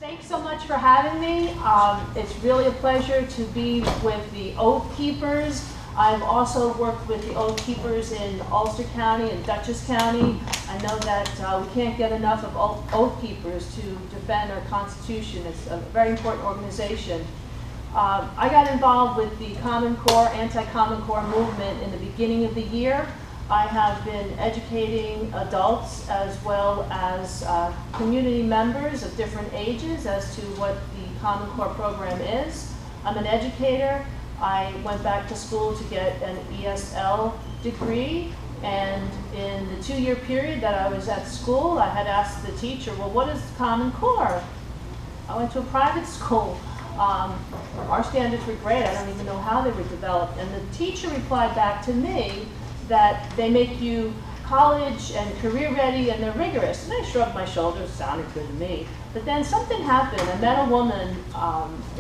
Thanks so much for having me. It's really a pleasure to be with the Oath Keepers. I've also worked with the Oath Keepers in Ulster County and Dutchess County. I know that we can't get enough of Oath Keepers to defend our Constitution. It's a very important organization. I got involved with the CommonCore, anti-CommonCore movement in the beginning of the year. I have been educating adults as well as community members of different ages as to what the CommonCore program is. I'm an educator. I went back to school to get an ESL degree, and in the 2-year period that I was at school, I had asked the teacher, well, what is CommonCore? I went to a private school. Our standards were great. I don't even know how they were developed. And the teacher replied back to me that they make you college and career ready and they're rigorous. And I shrugged my shoulders, sounded good to me. But then something happened. I met a woman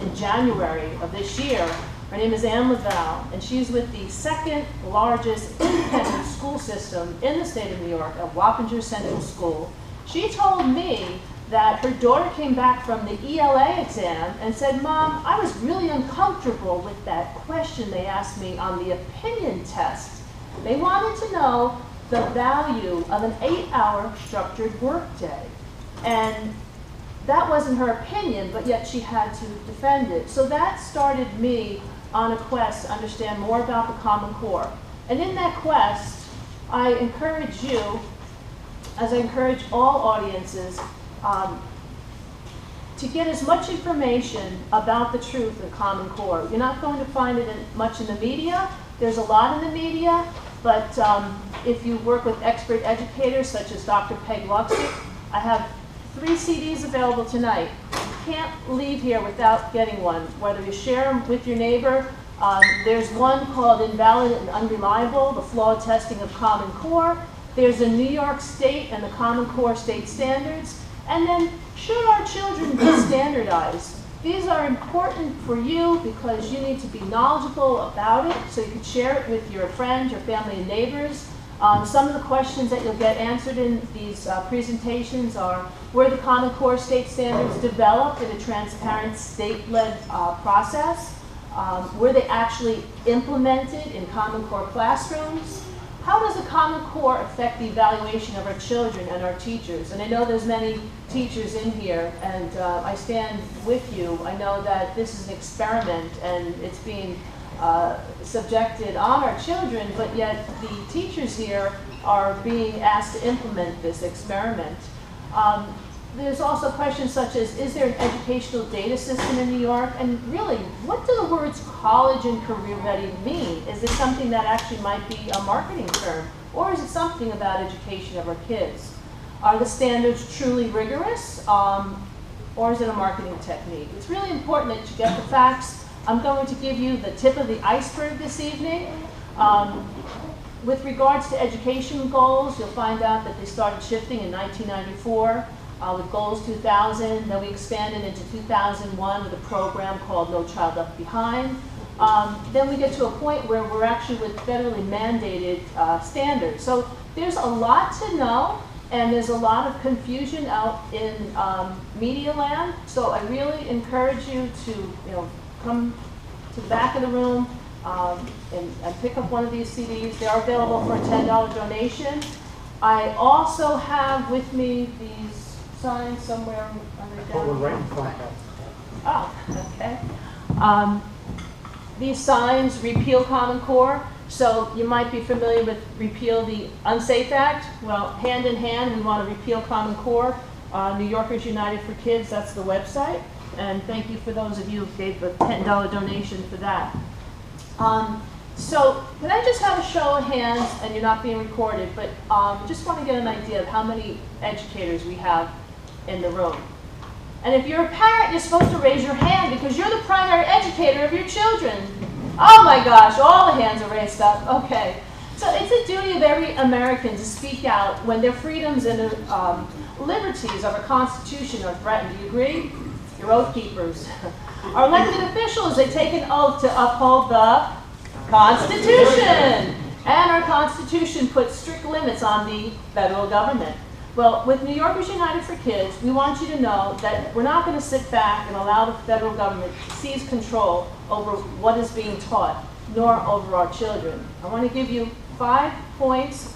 in January of this year. Her name is Ann Laval, and she's with the second largest independent school system in the state of New York, at Wappinger Central School. She told me that her daughter came back from the ELA exam and said, Mom, I was really uncomfortable with that question they asked me on the opinion test. They wanted to know the value of an 8-hour structured workday. And that wasn't her opinion, but yet she had to defend it. So that started me on a quest to understand more about the CommonCore. And in that quest, I encourage you, as I encourage all audiences, to get as much information about the truth of CommonCore. You're not going to find it much in the media. There's a lot in the media, but if you work with expert educators such as Dr. Peg Luxick, I have 3 CDs available tonight. You can't leave here without getting one, whether you share them with your neighbor. There's one called Invalid and Unreliable, the Flawed Testing of CommonCore. There's a New York State and the CommonCore state standards. And then, should our children be standardized? These are important for you because you need to be knowledgeable about it so you can share it with your friends, your family, and neighbors. Some of the questions that you'll get answered in these presentations are, were the CommonCore state standards developed in a transparent state-led process? Were they actually implemented in CommonCore classrooms? How does the CommonCore affect the evaluation of our children and our teachers? And I know there's many teachers in here, and I stand with you. I know that this is an experiment, and it's being subjected on our children, but yet the teachers here are being asked to implement this experiment. There's also questions such as, is there an educational data system in New York? And really, what do the words college and career ready mean? Is it something that actually might be a marketing term? Or is it something about education of our kids? Are the standards truly rigorous? Or is it a marketing technique? It's really important that you get the facts. I'm going to give you the tip of the iceberg this evening. With regards to education goals, you'll find out that they started shifting in 1994. With Goals 2000, then we expanded into 2001 with a program called No Child Left Behind. Then we get to a point where we're actually with federally mandated standards. So there's a lot to know, and there's a lot of confusion out in media land. So I really encourage you to come to the back of the room and pick up one of these CDs. They are available for a $10 donation. I also have with me these signs somewhere under down. We're right in front of Oh, okay. These signs repeal CommonCore. So you might be familiar with repeal the Unsafe Act. Well, hand in hand, we want to repeal CommonCore. New Yorkers United for Kids, that's the website. And thank you for those of you who gave a $10 donation for that. So can I just have a show of hands, and you're not being recorded, but just want to get an idea of how many educators we have in the room. And if you're a parent, you're supposed to raise your hand because you're the primary educator of your children. Oh my gosh, all the hands are raised up. Okay. So it's a duty of every American to speak out when their freedoms and liberties of our Constitution are threatened. Do you agree? Your oath keepers. Our elected officials, they take an oath to uphold the Constitution. And our Constitution puts strict limits on the federal government. Well, with New Yorkers United for Kids, we want you to know that we're not going to sit back and allow the federal government to seize control over what is being taught, nor over our children. I want to give you 5 points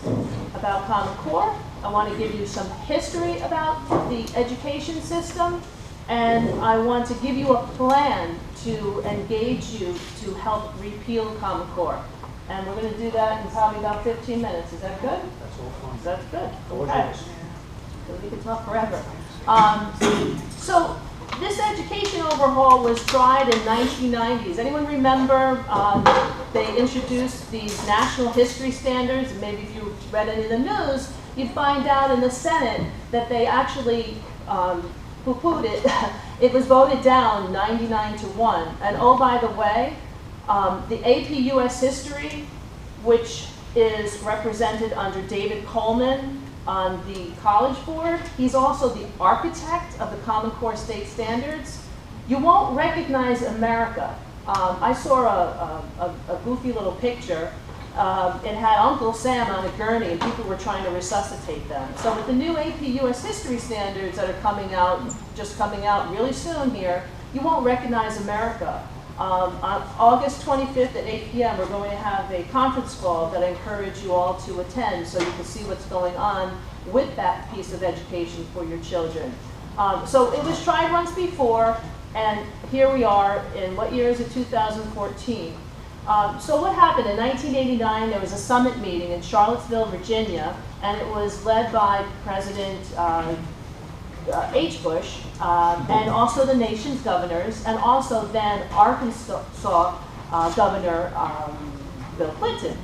about CommonCore. I want to give you some history about the education system, and I want to give you a plan to engage you to help repeal CommonCore. And we're going to do that in probably about 15 minutes. Is that good? That's all fine. That's good. Okay. So we can talk forever. So this education overhaul was tried in 1990s. Anyone remember they introduced these national history standards? And maybe if you read any of the news, you'd find out in the Senate that they actually poo-pooed it. It was voted down 99-1. And oh, by the way, the AP US History, which is represented under David Coleman on the College Board, he's also the architect of the CommonCore state standards. You won't recognize America. I saw a goofy little picture. It had Uncle Sam on a gurney and people were trying to resuscitate them. So with the new AP US History standards that are coming out, just coming out really soon here, you won't recognize America. On August 25th at 8 p.m. we're going to have a conference call that I encourage you all to attend so you can see what's going on with that piece of education for your children. So it was tried once before, and here we are in, what year is it, 2014. So what happened? In 1989 there was a summit meeting in Charlottesville, Virginia, and it was led by President H. Bush, and also the nation's governors, and also then Arkansas Governor Bill Clinton.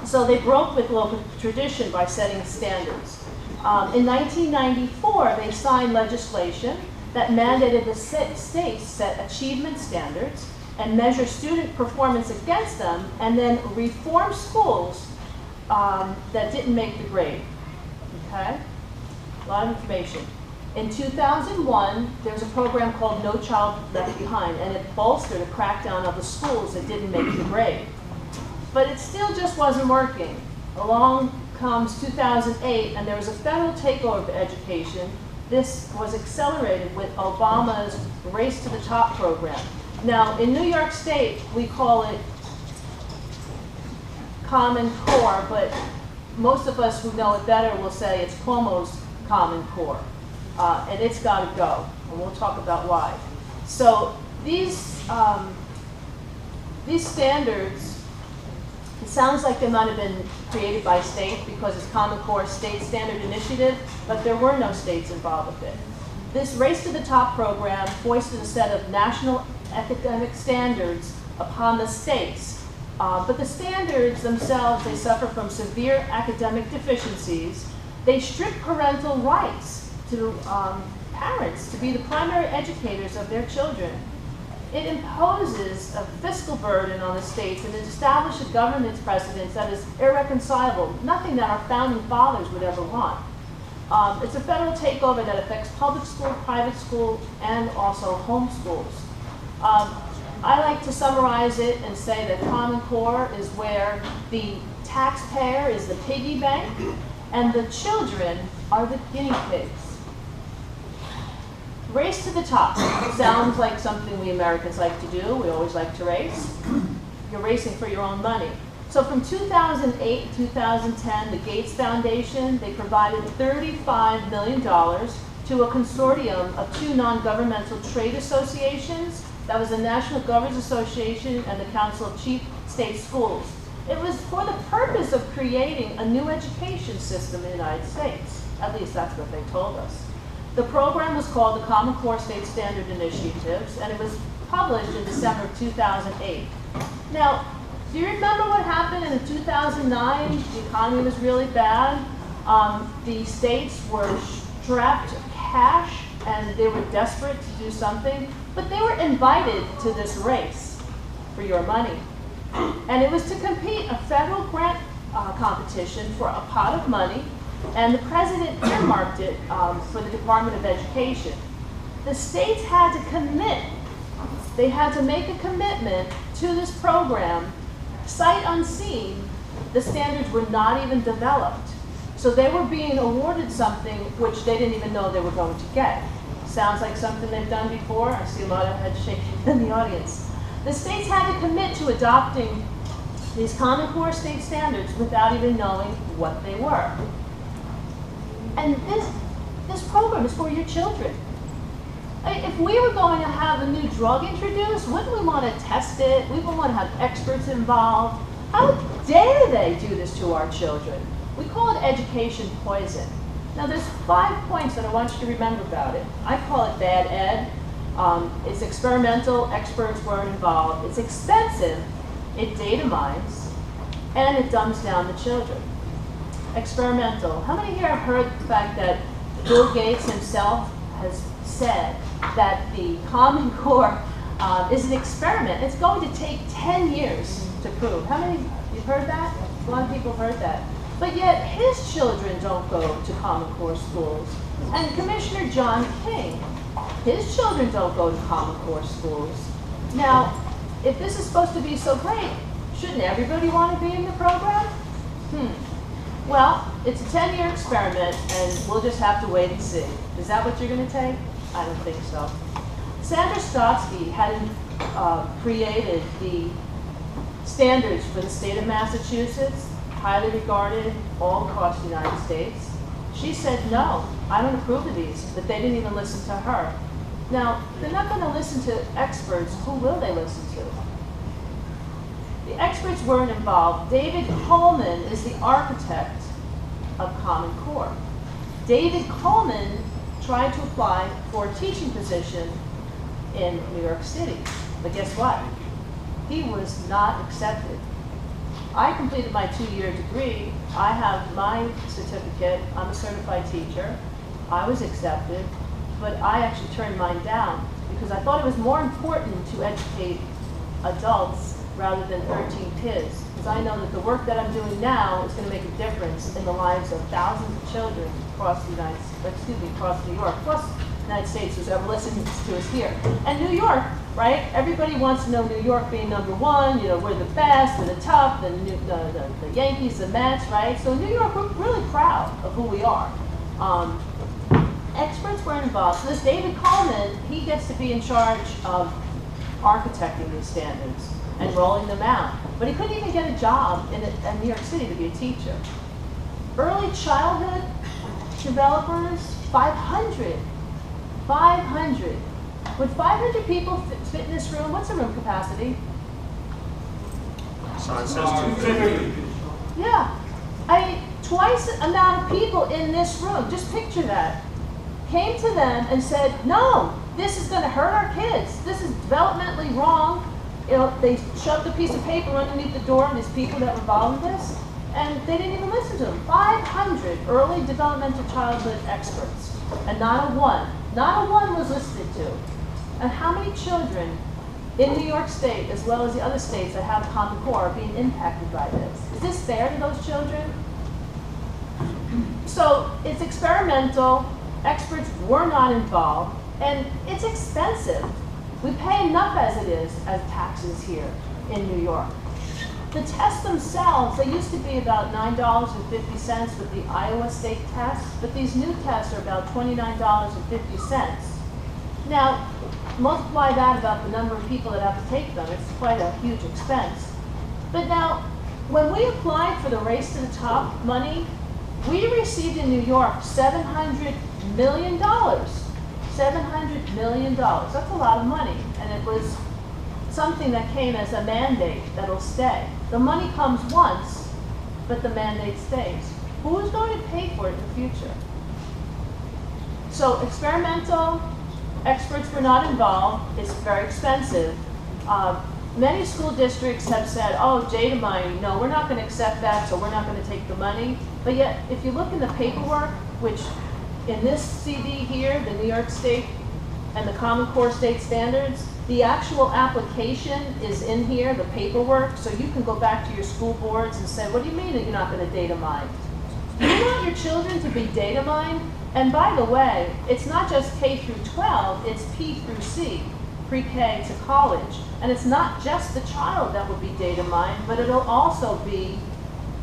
So they broke with local tradition by setting standards. In 1994, they signed legislation that mandated the states set achievement standards and measure student performance against them, and then reform schools that didn't make the grade. Okay? A lot of information. In 2001, there was a program called No Child Left Behind, and it bolstered a crackdown of the schools that didn't make the grade. But it still just wasn't working. Along comes 2008, and there was a federal takeover of education. This was accelerated with Obama's Race to the Top program. Now, in New York State, we call it CommonCore, but most of us who know it better will say it's Cuomo's CommonCore. And it's got to go, and we'll talk about why. So these standards, it sounds like they might have been created by states because it's CommonCore State Standard Initiative, but there were no states involved with it. This Race to the Top program foisted a set of national academic standards upon the states, but the standards themselves, they suffer from severe academic deficiencies. They strip parental rights to parents to be the primary educators of their children. It imposes a fiscal burden on the states and it establishes a governance precedent that is irreconcilable, nothing that our founding fathers would ever want. It's a federal takeover that affects public school, private school, and also home schools. I like to summarize it and say that CommonCore is where the taxpayer is the piggy bank and the children are the guinea pigs. Race to the top sounds like something we Americans like to do. We always like to race. You're racing for your own money. So from 2008 to 2010, the Gates Foundation, they provided $35 million to a consortium of 2 non-governmental trade associations. That was the National Governors Association and the Council of Chief State Schools. It was for the purpose of creating a new education system in the United States. At least that's what they told us. The program was called the CommonCore State Standard Initiatives, and it was published in December of 2008. Now, do you remember what happened in 2009? The economy was really bad. The states were strapped of cash, and they were desperate to do something, but they were invited to this race for your money. And it was to compete a federal grant competition for a pot of money, and the president earmarked it for the Department of Education. The states had to commit. They had to make a commitment to this program. Sight unseen, the standards were not even developed. So they were being awarded something which they didn't even know they were going to get. Sounds like something they've done before. I see a lot of heads shaking in the audience. The states had to commit to adopting these CommonCore state standards without even knowing what they were. And this program is for your children. If we were going to have a new drug introduced, wouldn't we want to test it? We would want to have experts involved. How dare they do this to our children? We call it education poison. Now there's 5 points that I want you to remember about it. I call it bad ed. It's experimental, experts weren't involved. It's expensive, it data mines, and it dumbs down the children. Experimental. How many here have heard the fact that Bill Gates himself has said that the CommonCore is an experiment? It's going to take 10 years to prove. How many, you've heard that? A lot of people have heard that. But yet his children don't go to CommonCore schools. And Commissioner John King, his children don't go to CommonCore schools. Now, if this is supposed to be so great, shouldn't everybody want to be in the program? Well, it's a 10-year experiment, and we'll just have to wait and see. Is that what you're going to take? I don't think so. Sandra Stotsky had created the standards for the state of Massachusetts, highly regarded all across the United States. She said, no, I don't approve of these, but they didn't even listen to her. Now, they're not going to listen to experts. Who will they listen to? The experts weren't involved. David Coleman is the architect of CommonCore. David Coleman tried to apply for a teaching position in New York City, but guess what? He was not accepted. I completed my 2-year degree. I have my certificate. I'm a certified teacher. I was accepted, but I actually turned mine down because I thought it was more important to educate adults rather than 13 kids. Because I know that the work that I'm doing now is going to make a difference in the lives of thousands of children across the across New York, plus the United States, who's ever listening to us here. And New York, right? Everybody wants to know New York being number one. You know, we're the best and the tough, the Yankees, the Mets, right? So New York, we're really proud of who we are. Experts weren't involved. So this David Coleman, he gets to be in charge of architecting these standards and rolling them out. But he couldn't even get a job in New York City to be a teacher. Early childhood developers, 500. 500. Would 500 people fit in this room? What's the room capacity? Sign says 250. Yeah. Twice the amount of people in this room, just picture that, came to them and said, no, this is going to hurt our kids. This is developmentally wrong. You know, they shoved a piece of paper underneath the door of these people that were involved in this, and they didn't even listen to them. 500 early developmental childhood experts, and not a one was listened to. And how many children in New York State, as well as the other states that have CommonCore, are being impacted by this? Is this fair to those children? So it's experimental, experts were not involved, and it's expensive. We pay enough as it is as taxes here in New York. The tests themselves, they used to be about $9.50 with the Iowa state test, but these new tests are about $29.50. Now, multiply that about the number of people that have to take them. It's quite a huge expense. But now, when we applied for the Race to the Top money, we received in New York $700 million. $700 million. That's a lot of money. And it was something that came as a mandate that'll stay. The money comes once, but the mandate stays. Who's going to pay for it in the future? So experimental, experts were not involved. It's very expensive. Many school districts have said, oh, data mining, no, we're not going to accept that, so we're not going to take the money. But yet, if you look in the paperwork, which in this CD here, the New York State and the CommonCore state standards, the actual application is in here, the paperwork, so you can go back to your school boards and say, what do you mean that you're not going to data mine? You want your children to be data mined? And by the way, it's not just K through 12, it's P through C, pre-K to college. And it's not just the child that will be data mined, but it'll also be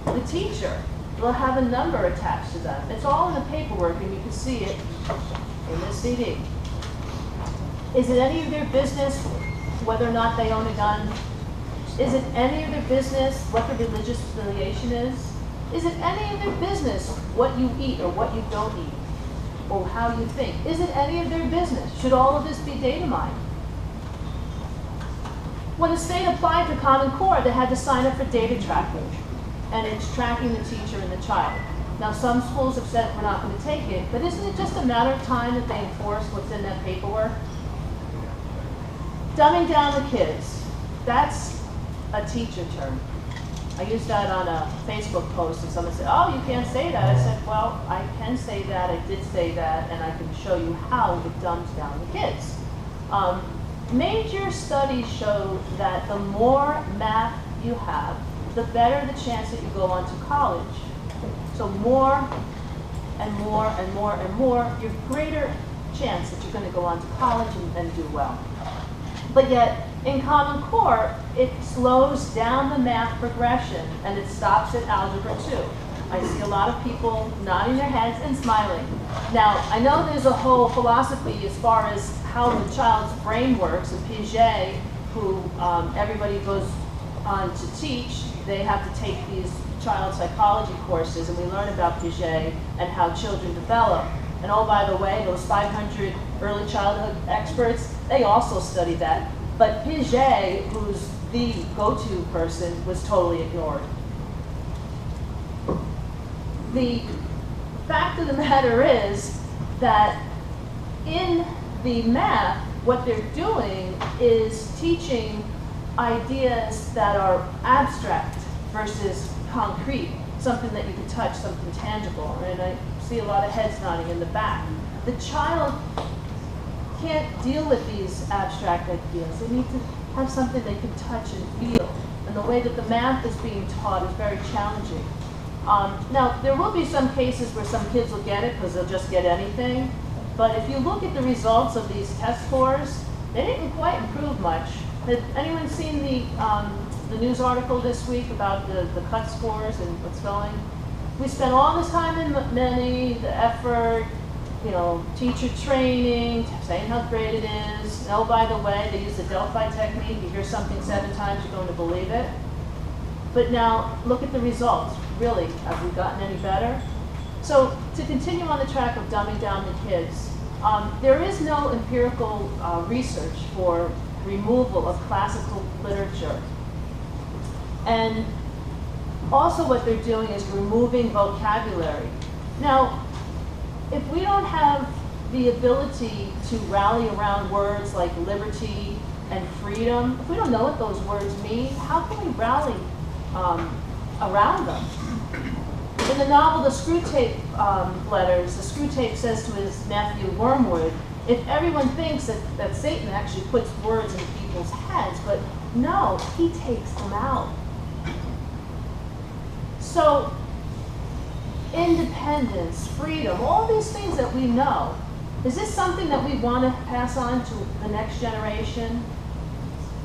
the teacher. They'll have a number attached to them. It's all in the paperwork, and you can see it in this CD. Is it any of their business whether or not they own a gun? Is it any of their business what their religious affiliation is? Is it any of their business what you eat or what you don't eat? Or how you think? Is it any of their business? Should all of this be data mined? When the state applied to CommonCore, they had to sign up for data tracking, and it's tracking the teacher and the child. Now, some schools have said we're not going to take it, but isn't it just a matter of time that they enforce what's in that paperwork? Dumbing down the kids, that's a teacher term. I used that on a Facebook post, and someone said, oh, you can't say that. I said, well, I can say that, I did say that, and I can show you how it dumbs down the kids. Major studies show that the more math you have, the better the chance that you go on to college. So more and more and more and more, your greater chance that you're going to go on to college and do well. But yet, in CommonCore, it slows down the math progression, and it stops at Algebra 2. I see a lot of people nodding their heads and smiling. Now, I know there's a whole philosophy as far as how the child's brain works, and Piaget, who everybody goes on to teach, they have to take these child psychology courses, and we learn about Piaget and how children develop. And oh, by the way, those 500 early childhood experts, they also study that. But Piaget, who's the go-to person, was totally ignored. The fact of the matter is that in the math, what they're doing is teaching ideas that are abstract versus concrete, something that you can touch, something tangible. And I see a lot of heads nodding in the back. The child can't deal with these abstract ideas. They need to have something they can touch and feel. And the way that the math is being taught is very challenging. Now, there will be some cases where some kids will get it because they'll just get anything. But if you look at the results of these test scores, they didn't quite improve much. Has anyone seen the news article this week about the cut scores and what's going? We spent all this time and money, the effort, you know, teacher training, saying how great it is. And oh, by the way, they use the Delphi technique. You hear something 7 times, you're going to believe it. But now, look at the results. Really, have we gotten any better? So, to continue on the track of dumbing down the kids, there is no empirical research for removal of classical literature. And also what they're doing is removing vocabulary. Now, if we don't have the ability to rally around words like liberty and freedom, if we don't know what those words mean, how can we rally around them? In the novel, The Screwtape Letters, the Screwtape says to his nephew, Wormwood, if everyone thinks that Satan actually puts words in people's heads, but no, he takes them out. So, independence, freedom, all these things that we know, is this something that we want to pass on to the next generation?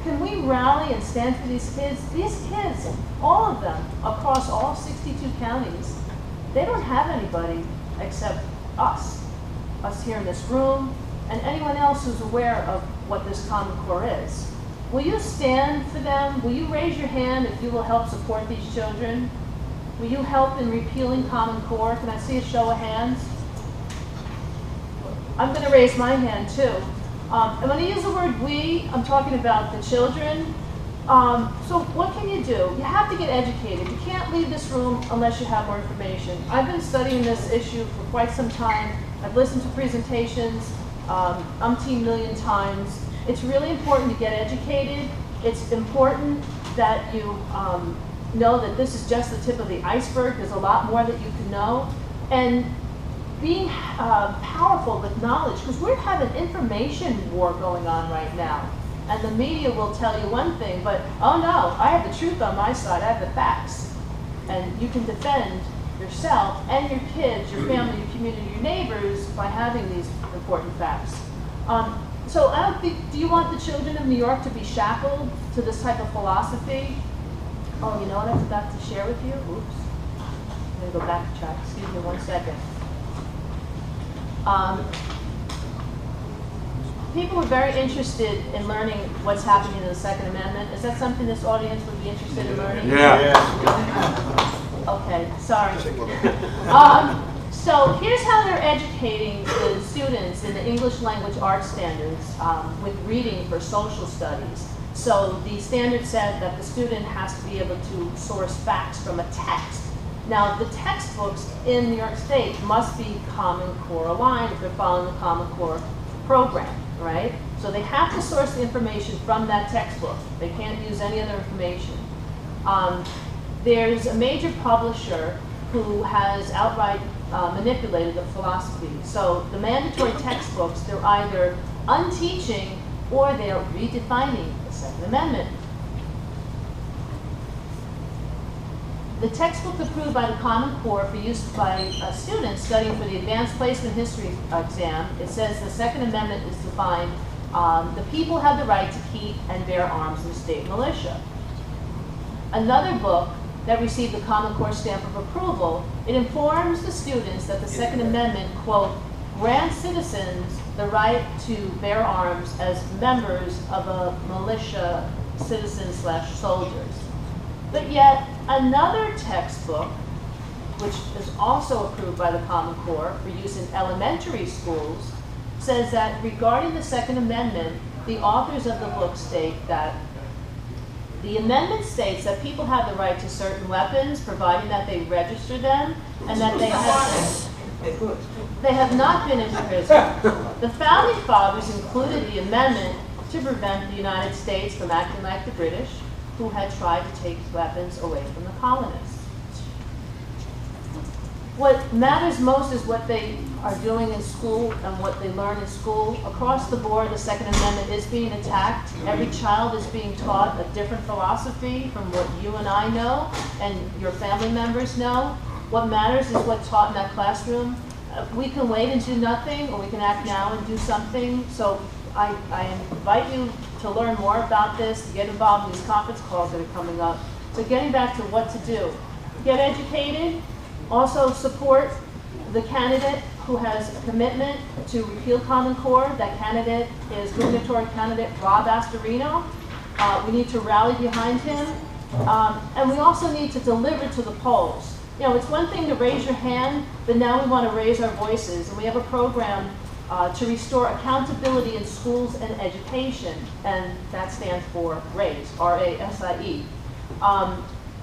Can we rally and stand for these kids? These kids, all of them, across all 62 counties, they don't have anybody except us here in this room, and anyone else who's aware of what this CommonCore is. Will you stand for them? Will you raise your hand if you will help support these children? Will you help in repealing CommonCore? Can I see a show of hands? I'm going to raise my hand too. And when I use the word we, I'm talking about the children. So what can you do? You have to get educated. You can't leave this room unless you have more information. I've been studying this issue for quite some time. I've listened to presentations umpteen million times. It's really important to get educated. It's important that you know that this is just the tip of the iceberg. There's a lot more that you can know. And being powerful with knowledge, because we're having information war going on right now. And the media will tell you one thing, but oh no, I have the truth on my side, I have the facts. And you can defend yourself and your kids, your family, your community, your neighbors by having these important facts. So I don't think, do you want the children of New York to be shackled to this type of philosophy? Oh, you know what I forgot to share with you? Oops. going to go backtrack. Excuse me 1 second. People are very interested in learning what's happening in the Second Amendment. Is that something this audience would be interested in learning? Yeah. Okay, sorry. So here's how they're educating the students in the English language art standards with reading for social studies. So the standard said that the student has to be able to source facts from a text. Now the textbooks in New York State must be CommonCore aligned if they're following the CommonCore program, right? So they have to source the information from that textbook. They can't use any other information. There's a major publisher who has outright manipulated the philosophy. So the mandatory textbooks, they're either unteaching or they're redefining the Second Amendment. The textbook approved by the CommonCore for use by students studying for the Advanced Placement History exam, it says the Second Amendment is defined, the people have the right to keep and bear arms in the state militia. Another book that received the CommonCore stamp of approval, it informs the students that the Second Amendment, quote, grants citizens the right to bear arms as members of a militia, citizens/soldiers. But yet, another textbook, which is also approved by the CommonCore for use in elementary schools, says that regarding the Second Amendment, the authors of the book state that the amendment states that people have the right to certain weapons, providing that they register them, and that they have not been imprisoned. The Founding Fathers included the amendment to prevent the United States from acting like the British, who had tried to take weapons away from the colonists. What matters most is what they are doing in school and what they learn in school. Across the board, the Second Amendment is being attacked. Every child is being taught a different philosophy from what you and I know and your family members know. What matters is what's taught in that classroom. We can wait and do nothing, or we can act now and do something. So I invite you to learn more about this, to get involved in these conference calls that are coming up. So getting back to what to do. Get educated. Also support the candidate who has a commitment to repeal CommonCore. That candidate is gubernatorial candidate Rob Astorino. We need to rally behind him. And we also need to deliver to the polls. You know, it's one thing to raise your hand, but now we want to raise our voices. And we have a program to restore accountability in schools and education, and that stands for RAISE, R-A-S-I-E.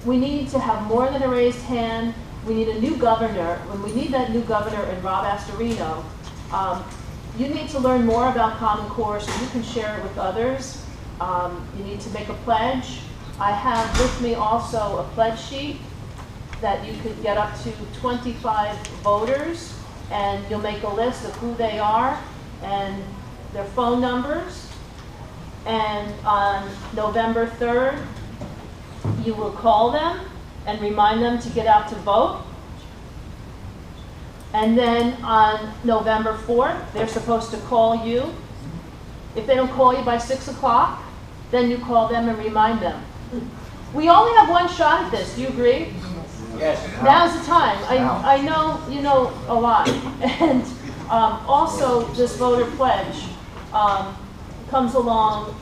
We need to have more than a raised hand. We need a new governor. When we need that new governor in Rob Astorino, you need to learn more about CommonCore so you can share it with others. You need to make a pledge. I have with me also a pledge sheet that you could get up to 25 voters, and you'll make a list of who they are and their phone numbers. And on November 3rd, you will call them and remind them to get out to vote. And then on November 4th, they're supposed to call you. If they don't call you by 6 o'clock, then you call them and remind them. We only have one shot at this, do you agree? Yes. Now's the time. I know you know a lot. And also this voter pledge comes along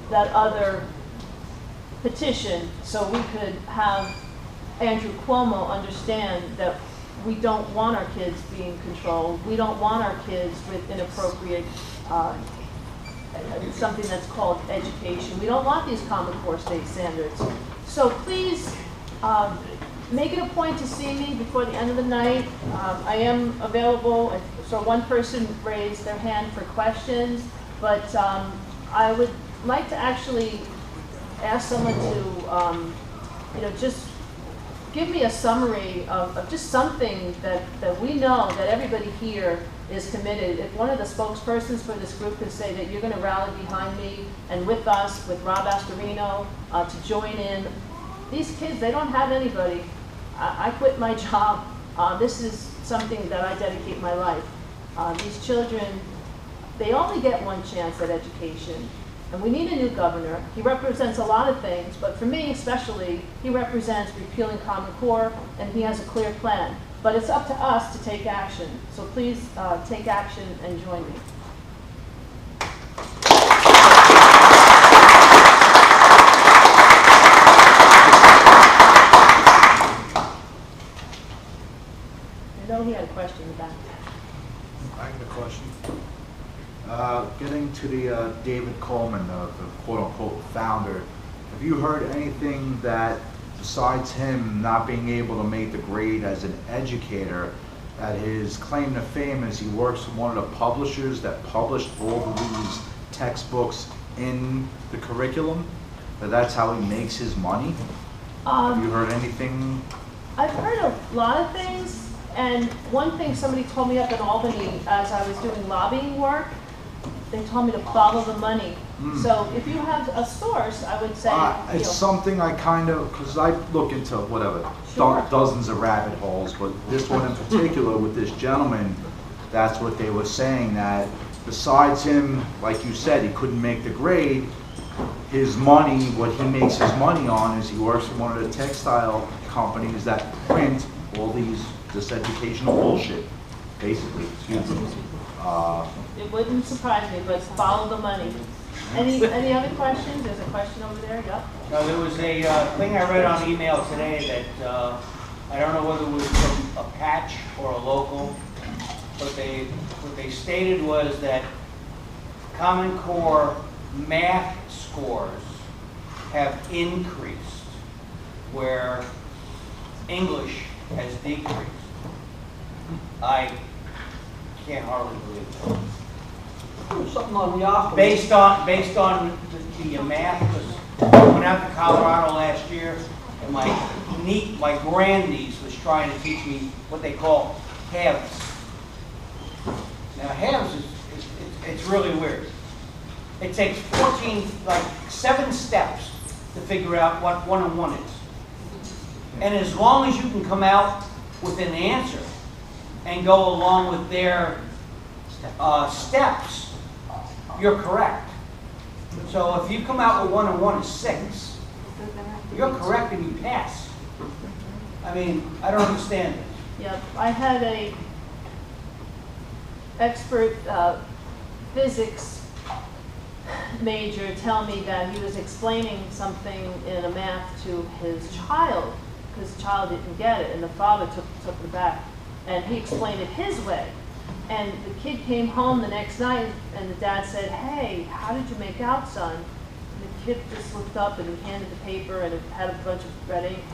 that other petition, so we could have Andrew Cuomo understand that we don't want our kids being controlled. We don't want our kids with inappropriate, something that's called education. We don't want these CommonCore state standards. So please make it a point to see me before the end of the night. I am available. So one person raised their hand for questions, but I would like to actually ask someone to, just give me a summary of just something that we know that everybody here is committed. If one of the spokespersons for this group could say that you're going to rally behind me and with us, with Rob Astorino, to join in. These kids, they don't have anybody. I quit my job. This is something that I dedicate my life. These children, they only get one chance at education. And we need a new governor. He represents a lot of things, but for me especially, he represents repealing CommonCore, and he has a clear plan. But it's up to us to take action. So please take action and join me. I know he had a question about that. I have a question. Getting to the David Coleman, the quote-unquote founder, have you heard anything that, besides him not being able to make the grade as an educator, that his claim to fame is he works for one of the publishers that published all of these textbooks in the curriculum? That's how he makes his money? Have you heard anything? I've heard a lot of things. And one thing somebody told me up in Albany as I was doing lobbying work, they told me to follow the money. So if you have a source, I would say... it's something I kind of, because I look into whatever, dozens of rabbit holes, but this one in particular with this gentleman, that's what they were saying, that besides him, like you said, he couldn't make the grade, his money, what he makes his money on is he works for one of the textile companies that print all this educational bullshit, basically. Excuse me. It wouldn't surprise me, but follow the money. Any other questions? There's a question over there. Yep. No, there was a thing I read on email today that I don't know whether it was from a patch or a local, but what they stated was that CommonCore math scores have increased, where English has decreased. I can't hardly believe it. Something on the offer. Based on the math, because I went out to Colorado last year, and my grandniece was trying to teach me what they call halves. Now halves it's really weird. It takes 7 steps to figure out what 1 and 1 is. And as long as you can come out with an answer and go along with their steps, you're correct. So if you come out with 1 and 1 is 6, you're correct and you pass. I mean, I don't understand it. Yep. I had a expert physics major tell me that he was explaining something in a math to his child, because the child didn't get it, and the father took it back, and he explained it his way. And the kid came home the next night, and the dad said, "Hey, how did you make out, son?" And the kid just looked up and he handed the paper, and it had a bunch of red ink.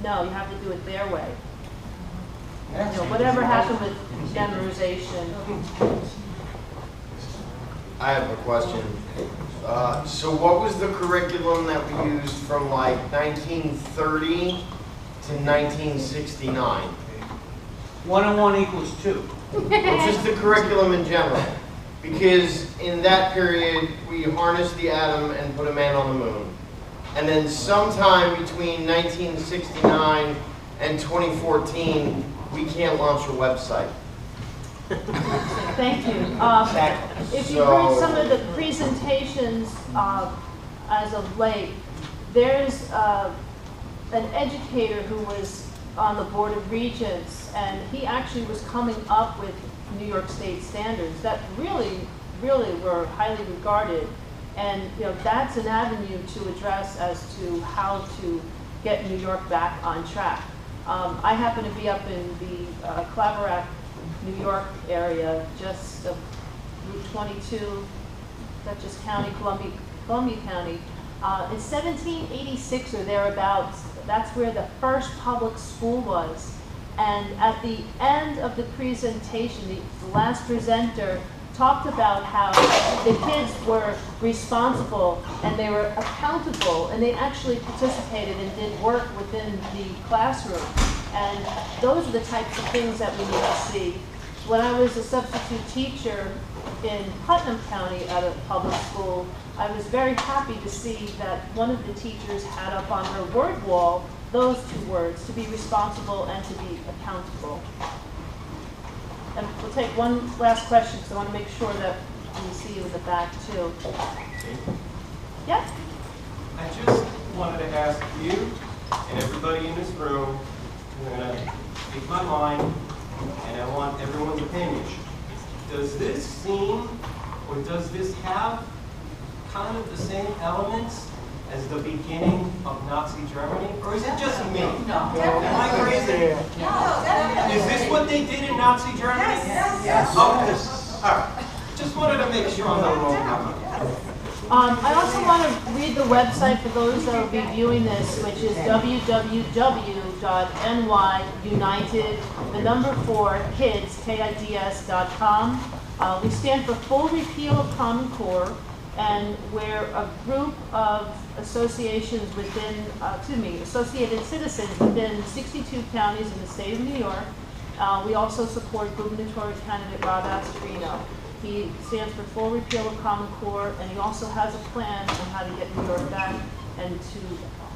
No, you have to do it their way. Whatever happened with memorization. I have a question. So what was the curriculum that we used from like 1930 to 1969? 1 and 1 equals 2. Well, just the curriculum in general. Because in that period, we harnessed the atom and put a man on the moon. And then sometime between 1969 and 2014, we can't launch a website. Thank you. If you read some of the presentations as of late, there's an educator who was on the Board of Regents, and he actually was coming up with New York State standards that really were highly regarded. And that's an avenue to address as to how to get New York back on track. I happen to be up in the Claverack, New York area, just Route 22, Dutchess County, Columbia County. In 1786 or thereabouts, that's where the first public school was. And at the end of the presentation, the last presenter talked about how the kids were responsible and they were accountable, and they actually participated and did work within the classroom. And those are the types of things that we need to see. When I was a substitute teacher in Putnam County at a public school, I was very happy to see that one of the teachers had up on her word wall those 2 words, to be responsible and to be accountable. And we'll take one last question, because I want to make sure that we see you in the back too. Yep. I just wanted to ask you and everybody in this room, I'm going to speak my mind, and I want everyone's opinion. Does this seem, or does this have kind of the same elements as the beginning of Nazi Germany? Or is it just me? No. Am I crazy? Is this what they did in Nazi Germany? Yes. Okay. All right. Just wanted to make sure I'm not wrong. I also want to read the website for those that will be viewing this, which is www.ny4kids.com. We stand for Full Repeal of CommonCore, and we're a group of associations within, associated citizens within 62 counties in the state of New York. We also support gubernatorial candidate Rob Astorino. He stands for Full Repeal of CommonCore, and he also has a plan on how to get New York back and to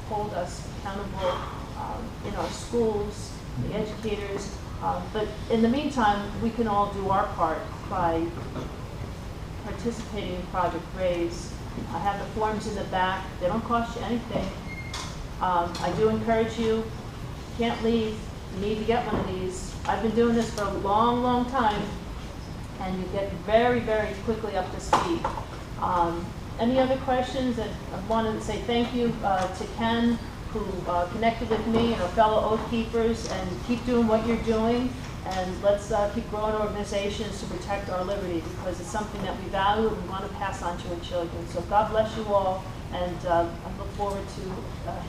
hold us accountable in our schools, the educators. But in the meantime, we can all do our part by participating in Project Raise. I have the forms in the back. They don't cost you anything. I do encourage you, can't leave. You need to get one of these. I've been doing this for a long, long time, and you get very, very quickly up to speed. Any other questions? And I wanted to say thank you to Ken, who connected with me and our fellow Oath Keepers, and keep doing what you're doing. And let's keep growing organizations to protect our liberty, because it's something that we value and we want to pass on to our children. So God bless you all, and I look forward to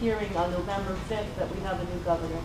hearing on November 5th that we have a new governor.